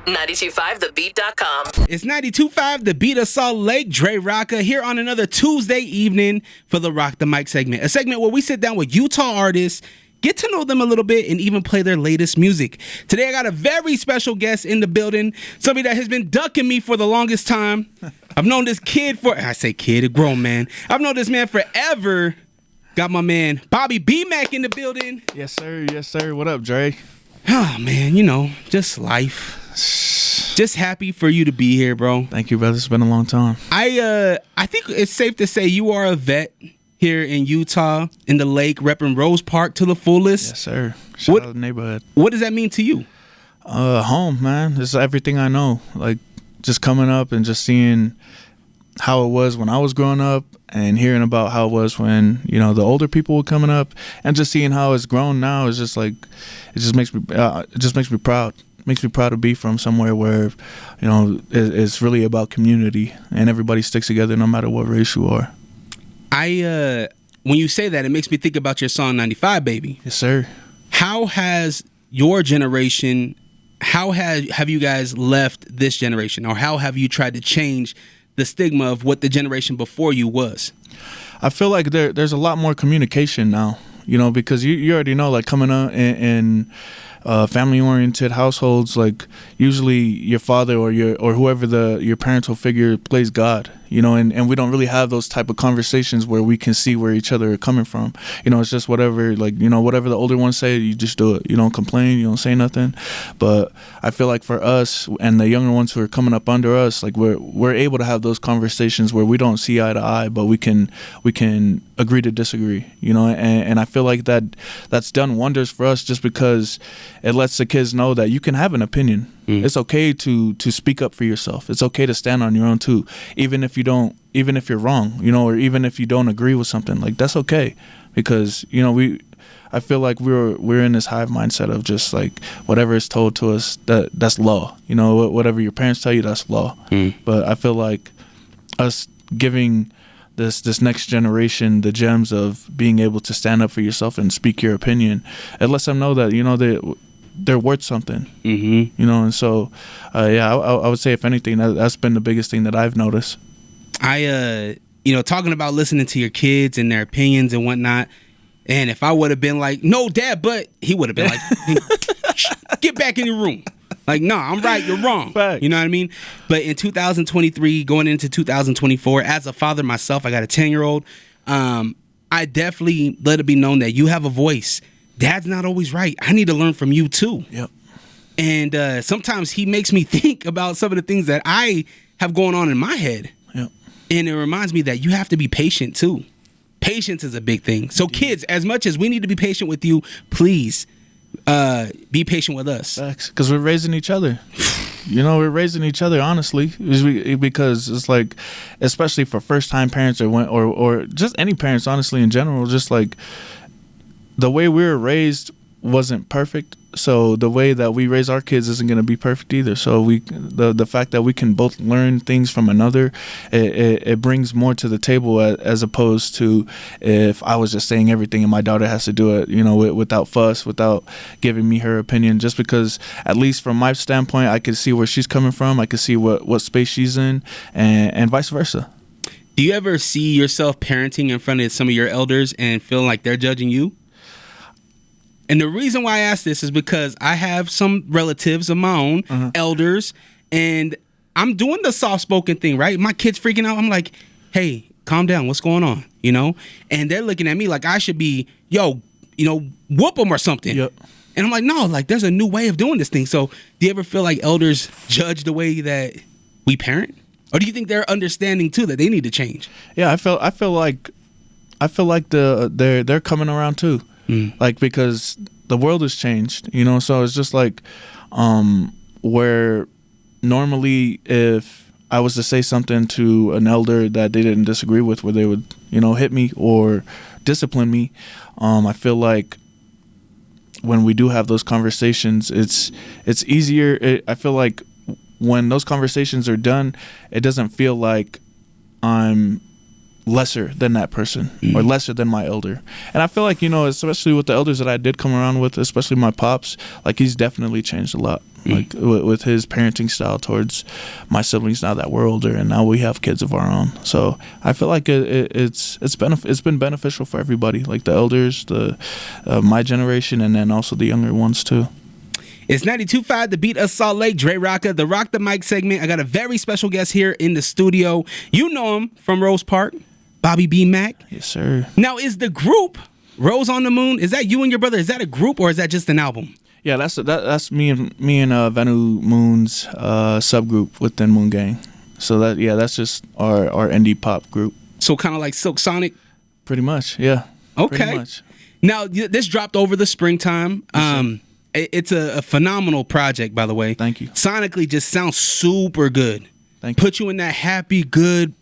925thebeat.com. It's 92.5 The Beat of Salt Lake. Drerawka here on another Tuesday evening for the Rawk The Mic segment. A segment where we sit down with Utah artists, get to know them a little bit, and even play their latest music. Today I got a very special guest in the building, somebody that has been ducking me for the longest time. I've known this kid I say kid, a grown man. I've known this man forever. Got my man Bobby B-Mac in the building. Yes, sir. Yes, sir. What up, Dre? Oh, man, you know, just life. Just happy for you to be here, bro. Thank you, brother. It's been a long time. I think it's safe to say you are a vet here in Utah, in the lake, repping Rose Park to the fullest. Yes, sir. Shout out the neighborhood. What does that mean to you? Home, man. It's everything I know. Like, just coming up and just seeing how it was when I was growing up and hearing about how it was when, you know, the older people were coming up, and just seeing how it's grown now is just like, it just makes me proud. It makes me proud to be from somewhere where, you know, it's really about community and everybody sticks together no matter what race you are. When you say that, it makes me think about your song 95 Baby. Yes, sir. How has your generation, have you guys left this generation, or how have you tried to change the stigma of what the generation before you was? I feel like there's a lot more communication now, you know, because you already know, like, coming up in family-oriented households, like, usually your father or whoever your parental figure plays God, you know, and we don't really have those type of conversations where we can see where each other are coming from. You know, it's just whatever, like, you know, whatever the older ones say, you just do it. You don't complain, you don't say nothing. But I feel like for us and the younger ones who are coming up under us, like, we're able to have those conversations where we don't see eye to eye, but we can agree to disagree, you know, and I feel like that's done wonders for us, just because it lets the kids know that you can have an opinion. It's okay to speak up for yourself. It's okay to stand on your own too, even if you're wrong, you know, or even if you don't agree with something. Like, that's okay, because, you know, I feel like we're in this hive mindset of just like whatever is told to us, that's law. You know, whatever your parents tell you, that's law. But I feel like us giving this next generation the gems of being able to stand up for yourself and speak your opinion, it lets them know that, you know, they're worth something. You know, and so I would say, if anything, that's been the biggest thing that I've noticed. You know, talking about listening to your kids and their opinions and whatnot, and if I would have been like, no, Dad, but he would have been like, get back in your room. Like, no, I'm right, you're wrong. Fact. You know what I mean? But in 2023, going into 2024, as a father myself, I got a 10-year-old. I definitely let it be known that you have a voice. Dad's not always right. I need to learn from you too. Yep. And sometimes he makes me think about some of the things that I have going on in my head. Yep. And it reminds me that you have to be patient too. Patience is a big thing. So kids, as much as we need to be patient with you, please be patient with us. Because we're raising each other. You know, we're raising each other, honestly, because it's like, especially for first-time parents or just any parents, honestly, in general, just like the way we were raised wasn't perfect. So the way that we raise our kids isn't going to be perfect either. So the fact that we can both learn things from another, it brings more to the table, as opposed to if I was just saying everything and my daughter has to do it, you know, without fuss, without giving me her opinion. Just because, at least from my standpoint, I could see where she's coming from. I could see what space she's in, and vice versa. Do you ever see yourself parenting in front of some of your elders and feel like they're judging you? And the reason why I ask this is because I have some relatives of my own, elders, and I'm doing the soft-spoken thing, right? My kid's freaking out. I'm like, hey, calm down. What's going on? You know? And they're looking at me like I should be, whoop them or something. Yep. And I'm like, no, like, there's a new way of doing this thing. So do you ever feel like elders judge the way that we parent? Or do you think they're understanding, too, that they need to change? Yeah, I feel like they're coming around, too. Like, because the world has changed, you know, so it's just like where normally if I was to say something to an elder that they didn't disagree with, where they would, you know, hit me or discipline me, I feel like when we do have those conversations, it's easier. I feel like when those conversations are done, it doesn't feel like I'm lesser than that person or lesser than my elder. And I feel like, especially with the elders that I did come around with, especially my pops, like he's definitely changed a lot. Like with his parenting style towards my siblings now that we're older, and now we have kids of our own. So I feel like it's been beneficial for everybody, like the elders, my generation, and then also the younger ones too. It's 92.5 The Beat of Salt Lake, Drerawka, the Rawk The Mic segment. I got a very special guest here in the studio. You know him from Rose Park, Bobby B. Mack. Yes, sir. Now, is the group Rose on the Moon, is that you and your brother? Is that a group or is that just an album? Yeah, that's me and Venu Moon's subgroup within Moon Gang. So that's just our indie pop group. So kind of like Silk Sonic? Pretty much, yeah. Okay. Pretty much. Now, this dropped over the springtime. It's a phenomenal project, by the way. Thank you. Sonically, just sounds super good. Thank you. Put you in that happy, good,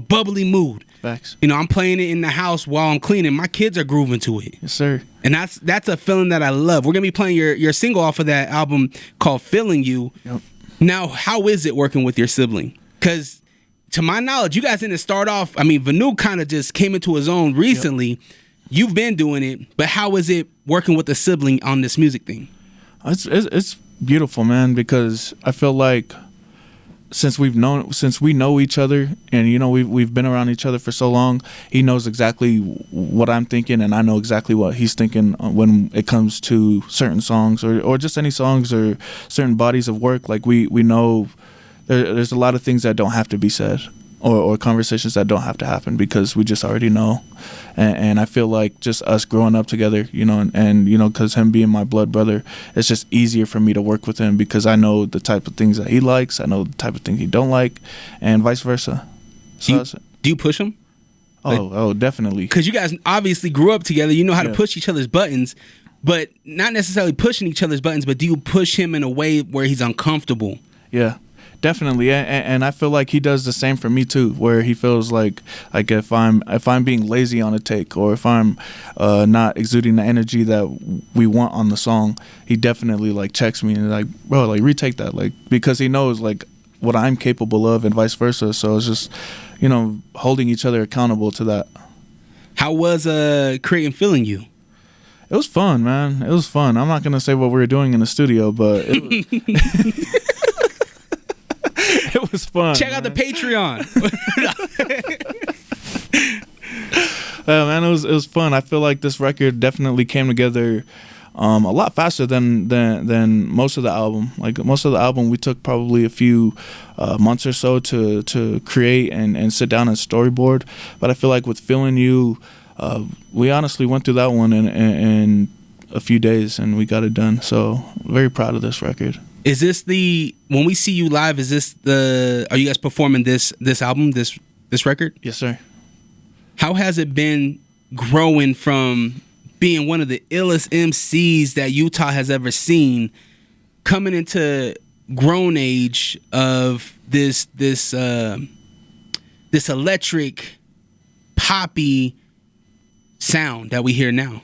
bubbly mood. Facts. I'm playing it in the house while I'm cleaning. My kids are grooving to it. Yes, sir. And that's a feeling that I love. We're gonna be playing your single off of that album called "Feeling You." Yep. Now, how is it working with your sibling? Because to my knowledge, you guys didn't start off. I mean, Vanu kind of just came into his own recently. Yep. You've been doing it, but how is it working with a sibling on this music thing? It's beautiful, man, because I feel like since we know each other, and we've been around each other for so long, he knows exactly what I'm thinking, and I know exactly what he's thinking when it comes to certain songs or just any songs or certain bodies of work. Like we know there's a lot of things that don't have to be said. Or conversations that don't have to happen because we just already know, and I feel like just us growing up together, and because him being my blood brother, it's just easier for me to work with him because I know the type of things that he likes, I know the type of things he don't like, and vice versa. So do you push him? Oh, definitely. Because you guys obviously grew up together, you know how to push each other's buttons, but not necessarily pushing each other's buttons. But do you push him in a way where he's uncomfortable? Yeah. Definitely, and I feel like he does the same for me too. Where he feels like if I'm being lazy on a take, or if I'm not exuding the energy that we want on the song, he definitely like checks me and like, bro, like retake that, like, because he knows like what I'm capable of and vice versa. So it's just holding each other accountable to that. How was creating "Feeling You"? It was fun, man. It was fun. I'm not gonna say what we were doing in the studio, but it was it was fun. Check out the Patreon. Man, it was fun. I feel like this record definitely came together a lot faster than most of the album. Like most of the album, we took probably a few months or so to create and sit down and storyboard. But I feel like with "Feeling You," we honestly went through that one in a few days and we got it done. So very proud of this record. Is this when we see you live, are you guys performing this album, this record? Yes, sir. How has it been growing from being one of the illest MCs that Utah has ever seen, coming into grown age of this electric poppy sound that we hear now?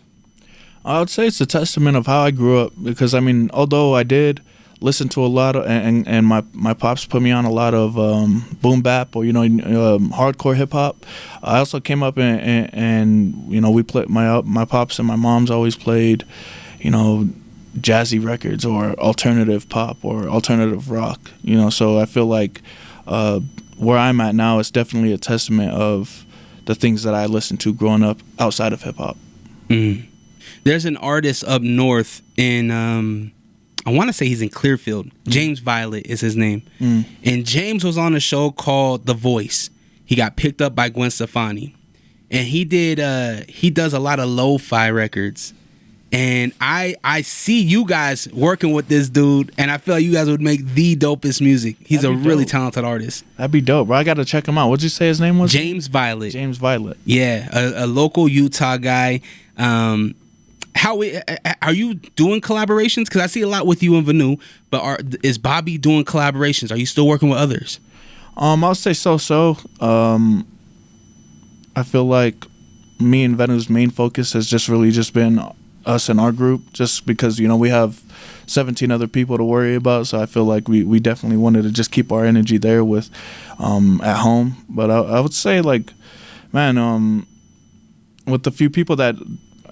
I would say it's a testament of how I grew up, because I mean, although I did listen to a lot of, and my pops put me on a lot of boom bap or hardcore hip hop. I also came up and we played, my pops and my mom's always played jazzy records or alternative pop or alternative rock. So I feel like where I'm at now is definitely a testament of the things that I listened to growing up outside of hip hop. Mm. There's an artist up north in I want to say he's in Clearfield. James Violet is his name. And James was on a show called The Voice. He got picked up by Gwen Stefani. And he does a lot of lo-fi records. And I see you guys working with this dude, and I feel like you guys would make the dopest music. He's a really talented artist. That'd be dope, bro. I got to check him out. What'd you say his name was? James Violet. James Violet. Yeah, a local Utah guy. How are you doing collaborations? Because I see a lot with you and Vanu, but is Bobby doing collaborations? Are you still working with others? I'll say so. I feel like me and Vanu's main focus has just really been us and our group, just because we have 17 other people to worry about. So I feel like we definitely wanted to just keep our energy there with at home. But I would say like Man, with the few people that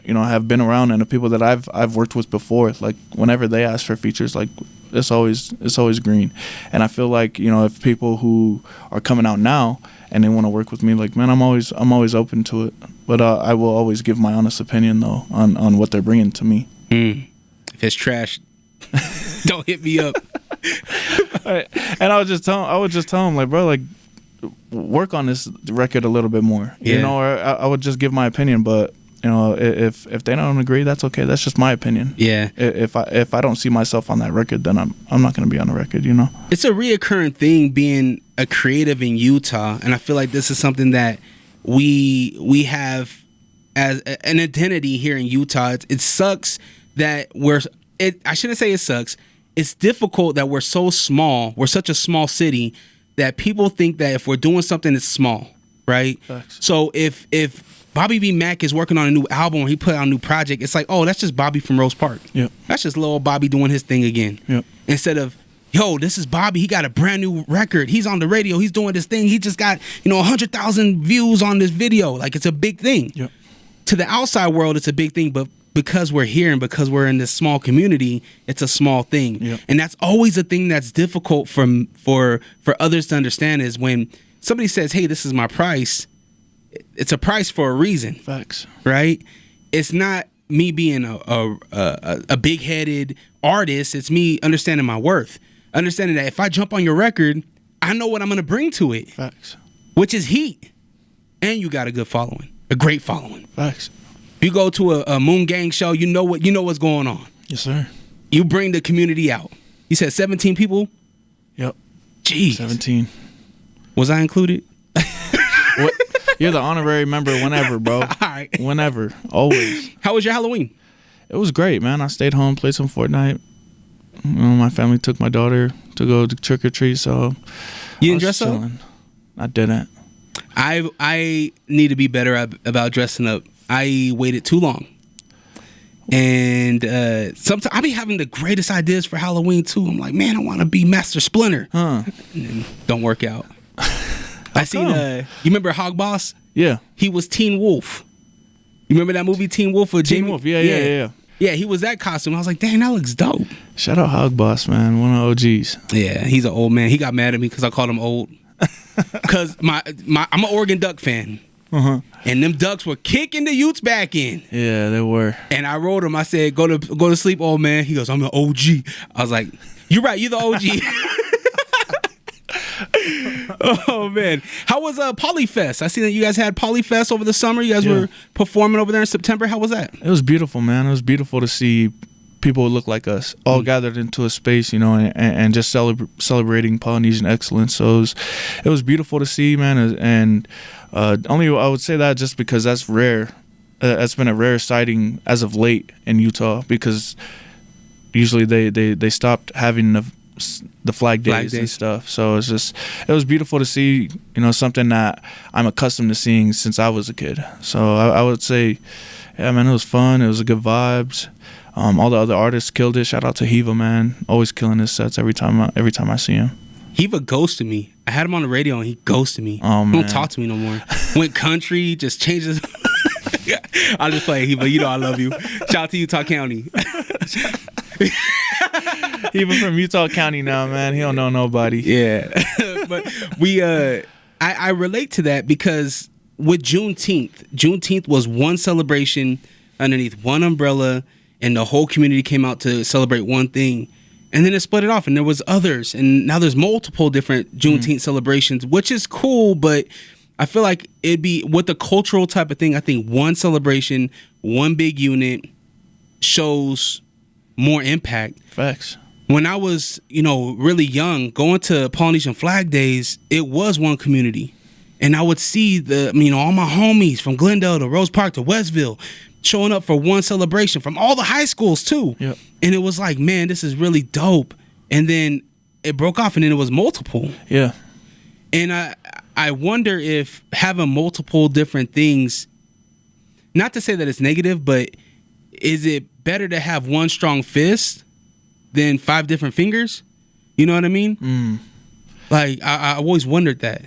have been around and the people that I've worked with before, like whenever they ask for features, like it's always green. And I feel like if people who are coming out now and they want to work with me, like, man, I'm always open to it. But I will always give my honest opinion though on what they're bringing to me. If it's trash, don't hit me up. And I would just tell them like, bro, like, work on this record a little bit more, or I would just give my opinion. But if they don't agree, that's okay. That's just my opinion. Yeah. If I don't see myself on that record, then I'm not going to be on the record. It's a reoccurring thing being a creative in Utah, and I feel like this is something that we have as an identity here in Utah. It sucks that I shouldn't say it sucks. It's difficult that we're so small. We're such a small city that people think that if we're doing something, it's small, right? Thanks. So if Bobby B. Mack is working on a new album or he put out a new project, it's like, oh, that's just Bobby from Rose Park. Yep. That's just little Bobby doing his thing again. Yep. Instead of, yo, this is Bobby. He got a brand new record. He's on the radio. He's doing this thing. He just got 100,000 views on this video. Like, it's a big thing. Yep. To the outside world, it's a big thing, but because we're here and because we're in this small community, it's a small thing. Yep. And that's always a thing that's difficult for others to understand is when somebody says, hey, this is my price, it's a price for a reason. Facts. Right? It's not me being a big-headed artist. It's me understanding my worth. Understanding that if I jump on your record, I know what I'm going to bring to it. Facts. Which is heat. And you got a good following. A great following. Facts. You go to a Moon Gang show, you know what's going on. Yes, sir. You bring the community out. You said 17 people? Yep. Jeez. 17. Was I included? What? You're the honorary member whenever, bro. All right. Whenever. Always. How was your Halloween? It was great, man. I stayed home, played some Fortnite. My family took my daughter to go to trick or treat, so You didn't dress up? I didn't. I need to be better about dressing up. I waited too long. And sometimes I be having the greatest ideas for Halloween too. I'm like, man, I want to be Master Splinter. Huh. And don't work out. I seen you remember Hog Boss? Yeah. He was Teen Wolf. You remember that movie Teen Wolf with Teen Jamie? Wolf, yeah. Yeah, he was that costume. I was like, dang, that looks dope. Shout out Hog Boss, man. One of the OGs. Yeah, he's an old man. He got mad at me because I called him old. Because I'm an Oregon Duck fan. Uh-huh. And them Ducks were kicking the Utes back in. Yeah, they were. And I wrote him. I said, go to sleep, old man. He goes, I'm an OG. I was like, you're right. You're the OG. Oh, man. How was Polyfest? I see that you guys had Polyfest over the summer. You guys were performing over there in September. How was that? It was beautiful, man. It was beautiful to see people who look like us all gathered into a space, and just celebrating Polynesian excellence. So it was beautiful to see, man. And only I would say that just because that's rare. That's been a rare sighting as of late in Utah, because usually they stopped having the flag days and stuff. So it was beautiful to see, something that I'm accustomed to seeing since I was a kid. So I would say, yeah, man, it was fun. It was a good vibes. All the other artists killed it. Shout out to Hiva, man, always killing his sets every time I see him. Hiva ghosted me. I had him on the radio and he ghosted me. Oh, man. He don't talk to me no more. Went country, just changed his. I'll just play Hiva. I love you. Shout out to Utah County. Even from Utah County now, man. He don't know nobody. Yeah. But I relate to that because with Juneteenth was one celebration underneath one umbrella, and the whole community came out to celebrate one thing. And then it split it off, and there was others. And now there's multiple different Juneteenth celebrations, which is cool, but I feel like it'd be, with the cultural type of thing, I think one celebration, one big unit shows more impact. Facts. When I was, really young, going to Polynesian Flag Days, it was one community. And I would see all my homies from Glendale to Rose Park to Westville showing up for one celebration from all the high schools too. Yep. And it was like, man, this is really dope. And then it broke off, and then it was multiple. Yeah. And I wonder if having multiple different things, not to say that it's negative, but is it better to have one strong fist than 5 different fingers? You know what I mean? Mm. Like, I always wondered that.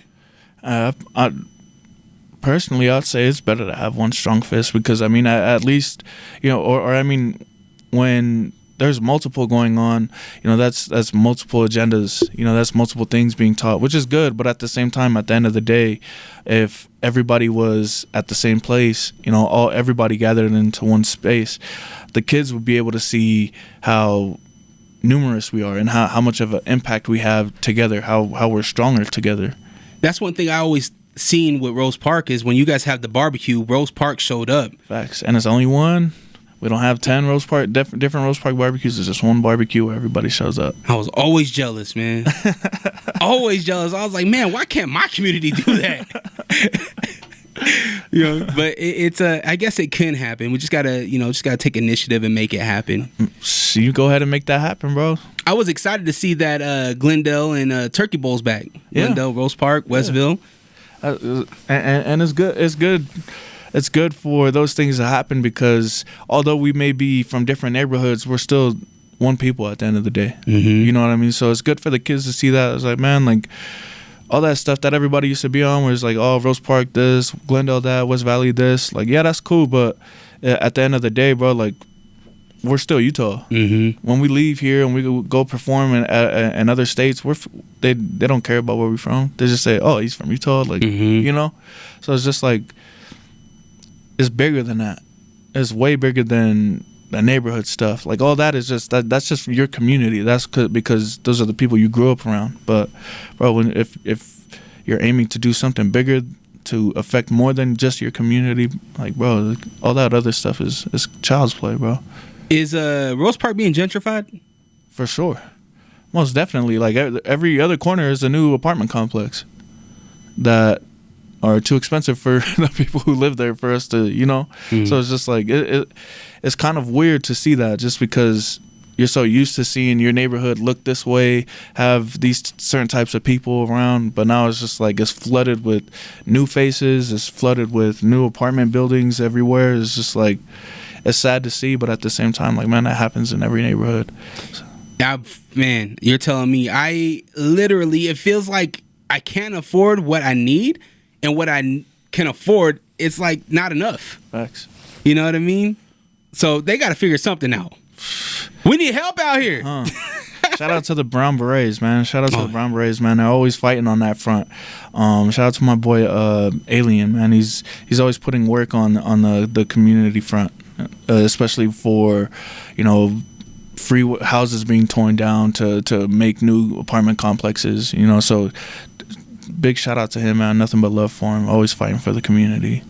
personally, I'd say it's better to have one strong fist because, I mean, at least, or I mean, when there's multiple going on, that's multiple agendas, that's multiple things being taught, which is good. But at the same time, at the end of the day, if everybody was at the same place, everybody gathered into one space, the kids would be able to see how numerous we are and how much of an impact we have together, how we're stronger together. That's one thing I always seen with Rose Park is when you guys have the barbecue, Rose Park showed up. Facts. And it's only one. We don't have 10 Rose Park different Rose Park barbecues. It's just one barbecue where everybody shows up. I was always jealous, man. Always jealous. I was like, man, why can't my community do that? But I guess it can happen. We just gotta take initiative and make it happen. So you go ahead and make that happen, bro. I was excited to see that Glendale and Turkey Bowl's back. Yeah. Glendale, Rose Park, Westville. And it's good. It's good. It's good for those things to happen because although we may be from different neighborhoods, we're still one people at the end of the day. Mm-hmm. You know what I mean? So it's good for the kids to see that. It's like, man, like all that stuff that everybody used to be on where it's like, oh, Rose Park this, Glendale that, West Valley this. Like, yeah, that's cool. But at the end of the day, bro, like we're still Utah. Mm-hmm. When we leave here and we go perform in other states, they don't care about where we're from. They just say, oh, he's from Utah. Like, mm-hmm. So it's just like, it's bigger than that. It's way bigger than the neighborhood stuff. Like all that is just that's just your community. That's because those are the people you grew up around. But bro, if you're aiming to do something bigger to affect more than just your community, like bro, all that other stuff is child's play, bro. Is Rose Park being gentrified? For sure, most definitely. Like every other corner is a new apartment complex that are too expensive for the people who live there for us to, Mm-hmm. So it's just like it's kind of weird to see that just because you're so used to seeing your neighborhood look this way, have these certain types of people around, but now it's just like it's flooded with new faces, it's flooded with new apartment buildings everywhere. It's just like it's sad to see, but at the same time, like man, that happens in every neighborhood. So. Man, you're telling me it feels like I can't afford what I need. And what I can afford, it's like not enough. Facts. You know what I mean? So they got to figure something out. We need help out here. Shout out to the Brown Berets, man. Shout out to the Brown Berets, man. They're always fighting on that front. Shout out to my boy Alien, man. He's always putting work on the community front, especially for free houses being torn down to make new apartment complexes. So. Big shout out to him, man. Nothing but love for him. Always fighting for the community.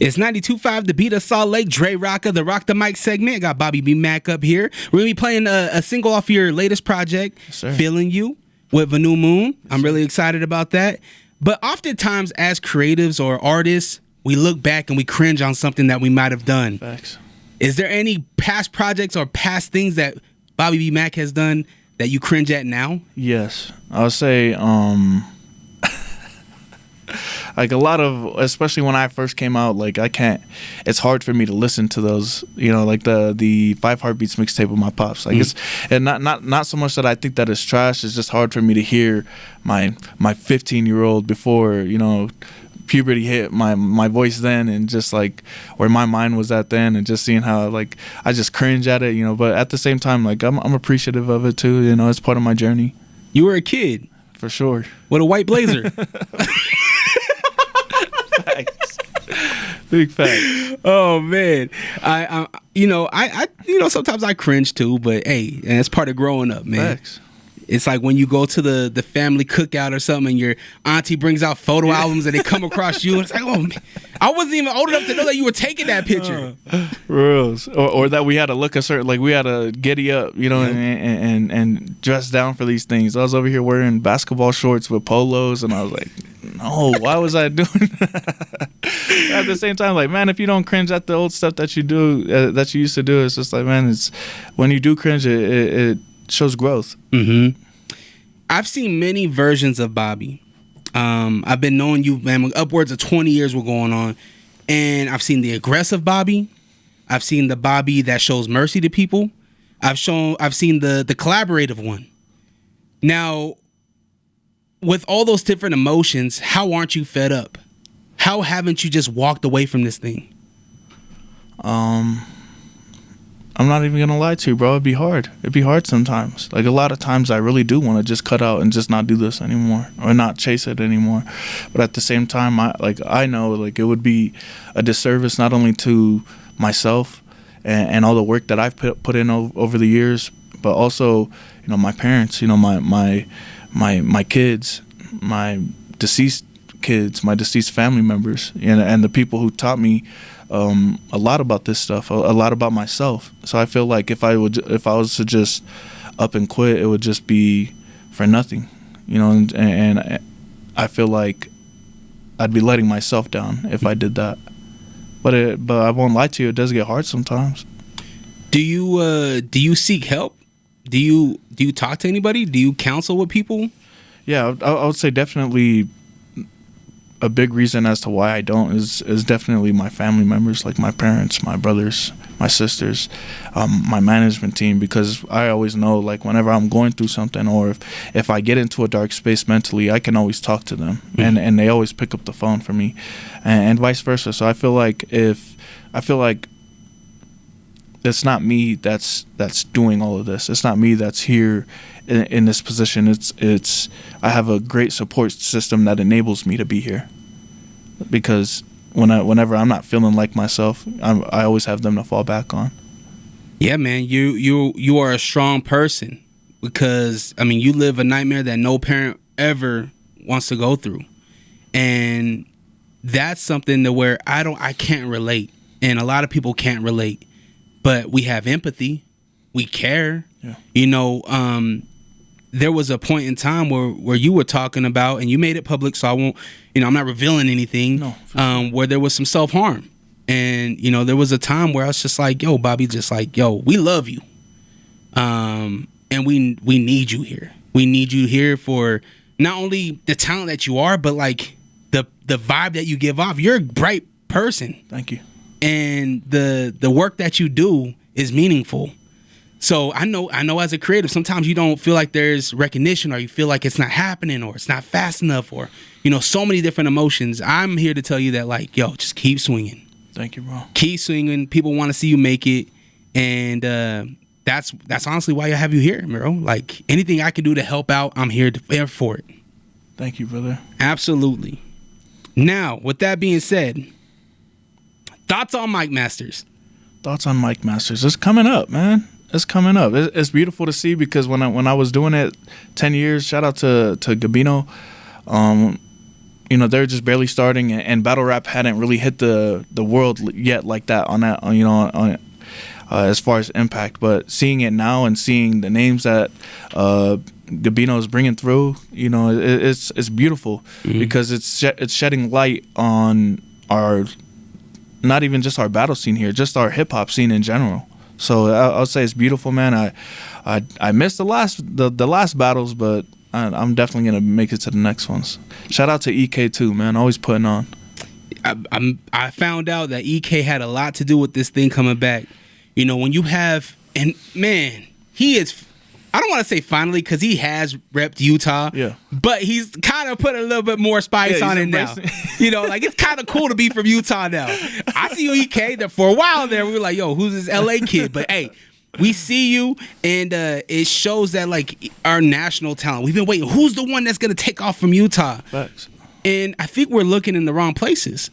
It's 92.5 The Beat of Salt Lake. Drerawka, the Rawk The Mic segment. I got Bobby B. Mack up here. We're going to be playing a single off your latest project, yes, Feeling You, with the New Moon. Yes, I'm really excited about that. But oftentimes, as creatives or artists, we look back and we cringe on something that we might have done. Facts. Is there any past projects or past things that Bobby B. Mack has done that you cringe at now? Yes. I'll say... like a lot of, especially when I first came out, like it's hard for me to listen to those, like the 5 Heartbeats mixtape with my pops. Like it's, and not so much that I think that it's trash. It's just hard for me to hear my 15-year-old before, puberty hit my voice then, and just like where my mind was at then, and just seeing how like I just cringe at it, but at the same time, like I'm appreciative of it too. It's part of my journey. You were a kid. For sure. With a white blazer. Facts. Big fact. Oh man, I sometimes I cringe too, but hey, and it's part of growing up, man. Facts. It's like when you go to the family cookout or something, and your auntie brings out photo albums, and they come across you, and it's like, oh man, I wasn't even old enough to know that you were taking that picture. Rules, or that we had to look a certain, like we had to giddy up, and dress down for these things. I was over here wearing basketball shorts with polos, and I was like, no, why was I doing that? At the same time, like, man, if you don't cringe at the old stuff that you do, that you used to do, it's just like, man, it's when you do cringe, it shows growth. Mm-hmm. I've seen many versions of Bobby. I've been knowing you, man, upwards of 20 years were going on, and I've seen the aggressive Bobby. I've seen the Bobby that shows mercy to people. I've seen the collaborative one. Now, with all those different emotions, how aren't you fed up? how haven't you just walked away from this thing? I'm not even gonna lie to you, bro. It'd be hard. It'd be hard sometimes. Like, a lot of times I really do want to just cut out and just not do this anymore, or not chase it anymore. But at the same time, I know like it would be a disservice not only to myself and all the work that I've put in over the years, but also, you know, my parents, you know, my kids, my deceased kids, my deceased family members, and the people who taught me a lot about this stuff, a lot about myself. So I feel like if I was to just up and quit, it would just be for nothing, you know. And I feel like I'd be letting myself down if I did that. But I won't lie to you, it does get hard sometimes. Do you seek help? Do you talk to anybody? Do you counsel with people? Yeah, I would say definitely a big reason as to why I don't is definitely my family members, like my parents, my brothers, my sisters, my management team, because I always know, like, whenever I'm going through something, or if I get into a dark space mentally, I can always talk to them, and they always pick up the phone for me, and vice versa. So I feel like it's not me that's doing all of this. It's not me that's here in this position. It's I have a great support system that enables me to be here, because whenever I'm not feeling like myself, I always have them to fall back on. Yeah, man, you are a strong person, because I mean, you live a nightmare that no parent ever wants to go through, and that's something to where I can't relate, and a lot of people can't relate. But we have empathy, we care. Yeah. You know, there was a point in time where you were talking about, and you made it public, so I won't, you know, I'm not revealing anything. No, for sure. Where there was some self-harm, and you know, there was a time where I was just like, yo, Bobby, just like, yo, we love you, and we need you here. We need you here for not only the talent that you are, but like the vibe that you give off. You're a bright person. Thank you. And the work that you do is meaningful. So I know as a creative, sometimes you don't feel like there's recognition, or you feel like it's not happening, or it's not fast enough, or, you know, so many different emotions. I'm here to tell you that, like, yo, just keep swinging. Thank you, bro. Keep swinging. People want to see you make it. And that's honestly why I have you here, bro. Like, anything I can do to help out, I'm here for it. Thank you, brother. Absolutely. Now, with that being said, thoughts on Mic Masters? Thoughts on Mic Masters? It's coming up, man. It's coming up. It's beautiful to see, because when I was doing it 10 years, shout out to Gabino, you know, they're just barely starting, and battle rap hadn't really hit the world yet like that on that, you know, as far as impact. But seeing it now and seeing the names that Gabino is bringing through, you know, it's beautiful, because it's shedding light on our, not even just our battle scene here, just our hip hop scene in general. So I'll say it's beautiful, man. I missed the last battles, but I'm definitely gonna make it to the next ones. Shout out to EK too, man. Always putting on. I found out that EK had a lot to do with this thing coming back. You know, when you have, and man, he is, I don't want to say finally, because he has repped Utah. Yeah. But he's kind of put a little bit more spice on it now. You know, like, it's kind of cool to be from Utah now. I see you, EK, that for a while there, we were like, yo, who's this LA kid? But hey, we see you, and it shows that, like, our national talent, we've been waiting. Who's the one that's going to take off from Utah? Facts. And I think we're looking in the wrong places.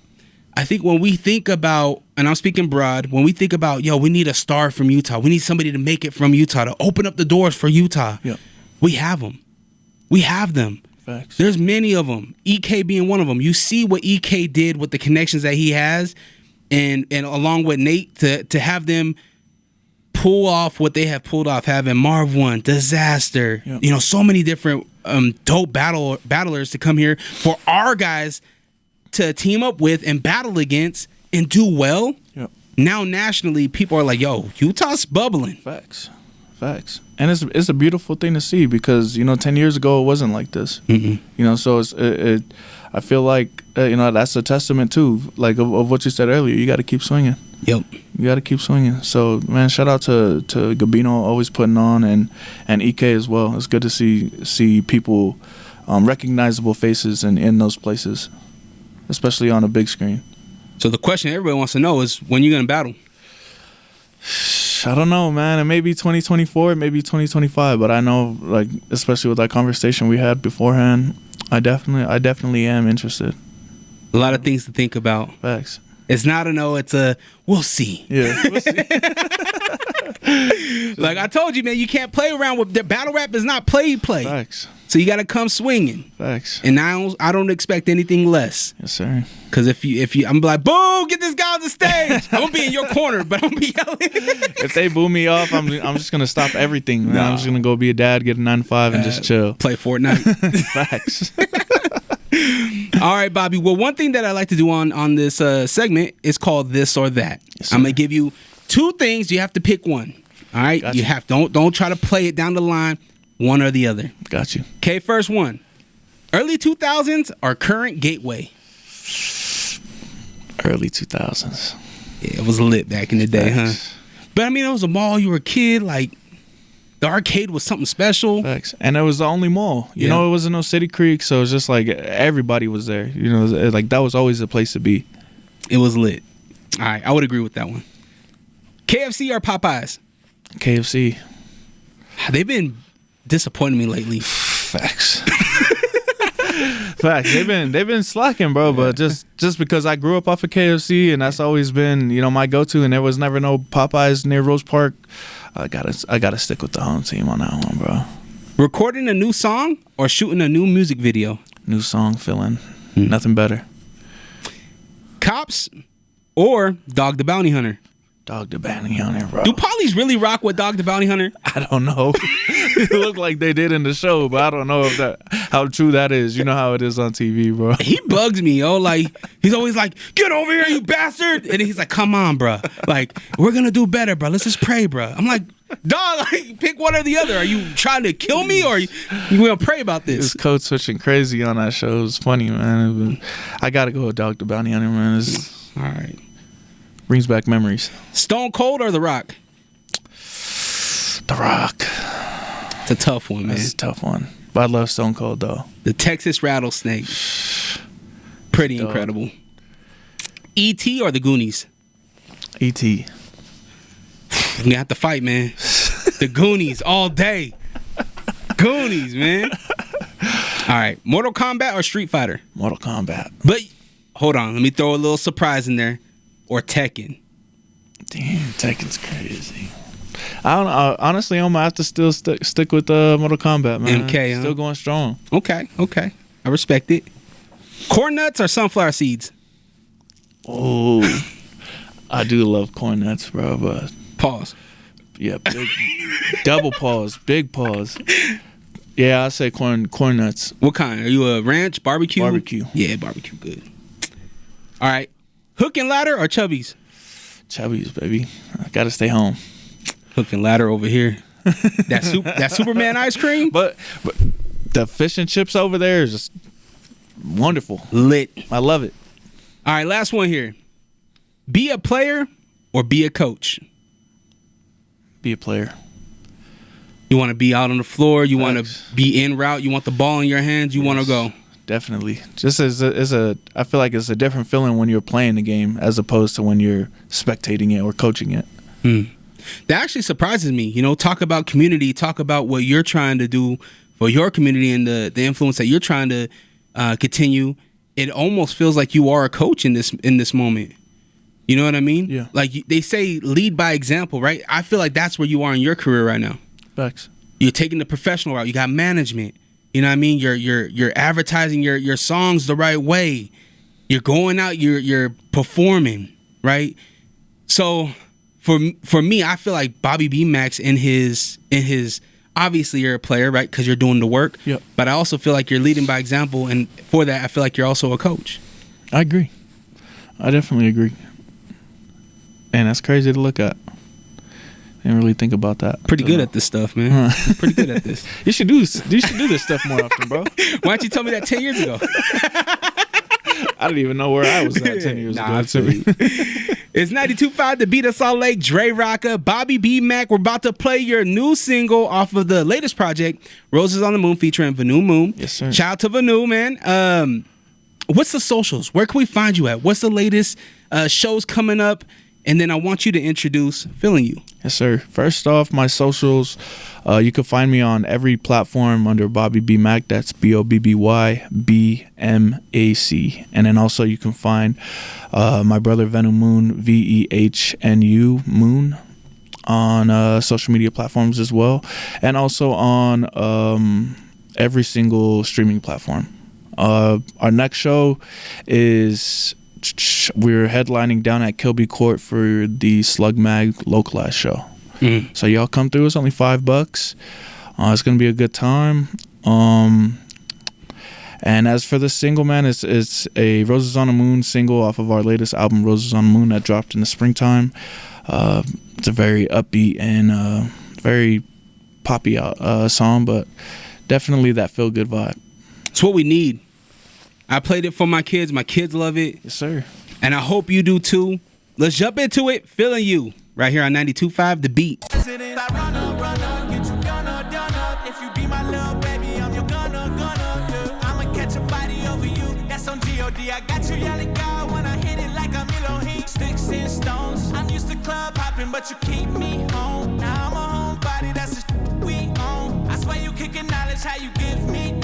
I think when we think about, and I'm speaking broad, when we think about, yo, we need a star from Utah, we need somebody to make it from Utah, to open up the doors for Utah. Yep. We have them. We have them. Facts. There's many of them. EK being one of them. You see what EK did with the connections that he has, and along with Nate, to have them pull off what they have pulled off, having Marv One, Disaster, Yep. you know, so many different dope battlers to come here for our guys to team up with and battle against and do well. Yep. Now nationally, people are like, yo, Utah's bubbling. Facts. And it's a beautiful thing to see, because, you know, 10 years ago it wasn't like this. Mm-hmm. You know, so I feel like you know, that's a testament too, like, of what you said earlier. You got to keep swinging. Yep. You got to keep swinging. So, man, shout out to Gabino, always putting on, and EK as well. It's good to see people, recognizable faces in those places. especially on a big screen. So the question everybody wants to know is, when you gonna battle? I don't know, man. It may be 2024, it may be 2025, but I know, like, especially with that conversation we had beforehand, I definitely am interested. A lot of things to think about. Facts. It's not a no, it's a we'll see. Yeah. We'll see. Like I told you, man, you can't play around with the battle rap is not play. Facts. So you got to come swinging. Facts. And I don't expect anything less. Yes, sir. Because if you, I'm like, boo, get this guy on the stage. I'm gonna be in your corner, but I'm gonna be yelling. If they boo me off, I'm just gonna stop everything, man. I'm just gonna go be a dad, get a 9-to-5, and just chill. Play Fortnite. Facts. All right, Bobby. Well, one thing that I like to do on this segment is called This or That. Yes, I'm gonna give you two things. You have to pick one. All right. Gotcha. You have don't try to play it down the line. One or the other. Got you. Okay, first one. Early 2000s or current gateway? Early 2000s. Yeah, it was lit back in the day, Facts. huh? But I mean, it was a mall. You were a kid. Like, the arcade was something special. Facts. And it was the only mall. You know, it wasn't no City Creek, so it was just like everybody was there. You know, like that was always the place to be. It was lit. All right, I would agree with that one. KFC or Popeyes? KFC. They've been disappointing me lately. Facts. Facts. They've been slacking, bro. But just because I grew up off of KFC and that's always been, you know, my go-to, and there was never no Popeyes near Rose Park, I gotta stick with the home team on that one, bro. Recording a new song or shooting a new music video? New song, feeling nothing better. Cops or Dog the Bounty Hunter? Dog the Bounty Hunter, bro. Do polys really rock with Dog the Bounty Hunter? I don't know. It looked like they did in the show, but I don't know if how true that is. You know how it is on TV, bro. He bugs me, yo. Like, he's always like, get over here, you bastard. And he's like, come on, bro. Like, we're going to do better, bro. Let's just pray, bro. I'm like, dog, like, pick one or the other. Are you trying to kill me or you going to pray about this? His code switching crazy on that show. It was funny, man. I got to go with Dog the Bounty Hunter, man. All right. Brings back memories. Stone Cold or The Rock? The Rock. It's a tough one, man. It's a tough one. But I love Stone Cold, though. The Texas Rattlesnake. Pretty incredible. E.T. or The Goonies? E.T. We have to fight, man. The Goonies all day. Goonies, man. All right. Mortal Kombat or Street Fighter? Mortal Kombat. But hold on. Let me throw a little surprise in there. Or Tekken. Damn, Tekken's crazy. I don't know. Honestly, I'm gonna have to still stick with Mortal Kombat, man. MK, huh? Still going strong. Okay. I respect it. Corn nuts or sunflower seeds? Oh, I do love corn nuts, bro. But Pause. yeah, double pause, big pause. Yeah, I say corn nuts. What kind? Are you a ranch, barbecue? Barbecue. Yeah, barbecue, good. All right. Hook and ladder or Chubby's? Chubby's, baby. I gotta stay home. Hook and ladder over here. That Superman ice cream? But the fish and chips over there is just wonderful. Lit. I love it. All right, last one here. Be a player or be a coach? Be a player. You want to be out on the floor. You want Facts. to be en route. You want the ball in your hands. You want to go. Definitely. Just I feel like it's a different feeling when you're playing the game as opposed to when you're spectating it or coaching it. That actually surprises me. You know, talk about community. Talk about what you're trying to do for your community and the influence that you're trying to continue. It almost feels like you are a coach in this moment. You know what I mean? Yeah. Like they say, lead by example, right? I feel like that's where you are in your career right now. Facts. You're taking the professional route. You got management. You know what I mean? You're advertising your songs the right way. You're going out. You're performing, right? So for me, I feel like Bobby B. Max in his obviously you're a player, right? Because you're doing the work. Yep. But I also feel like you're leading by example, and for that, I feel like you're also a coach. I agree. I definitely agree. And that's crazy to look at. Didn't really think about that. Pretty good at this stuff, man. Pretty good at this. You should do this stuff more often, bro. Why don't you tell me that 10 years ago? I didn't even know where I was at 10 years ago. Absolutely. It's 92.5 The Beat of Salt Lake, Drerawka, Bobby B. Mac. We're about to play your new single off of the latest project, Roses on the Moon, featuring Vanu Moon. Yes, sir. Shout out to Vanu, man. what's the socials? Where can we find you at? What's the latest shows coming up? And then I want you to introduce Feeling You. Yes, sir. First off, my socials, you can find me on every platform under Bobby B. Mac. That's BOBBYBMAC. And then also you can find my brother Venom Moon, VEHNU Moon, on social media platforms as well. And also on every single streaming platform. Our next show is... we're headlining down at Kilby Court for the Slug Mag localized show. So y'all come through. It's only $5. It's gonna be a good time. And as for the single, man, it's a Roses on the Moon single off of our latest album, Roses on the Moon, that dropped in the springtime. It's a very upbeat and very poppy song, but definitely that feel good vibe. It's what we need. I played it for my kids. My kids love it. Yes, sir. And I hope you do too. Let's jump into it. Feeling You, right here on 92.5 The Beat. I got you yelling God when I hit it like I'm Elohim. Sticks and stones. I'm used to club hopping, but you keep me home. Now I'm a homebody, that's the we own. I swear you kicking knowledge, how you give me.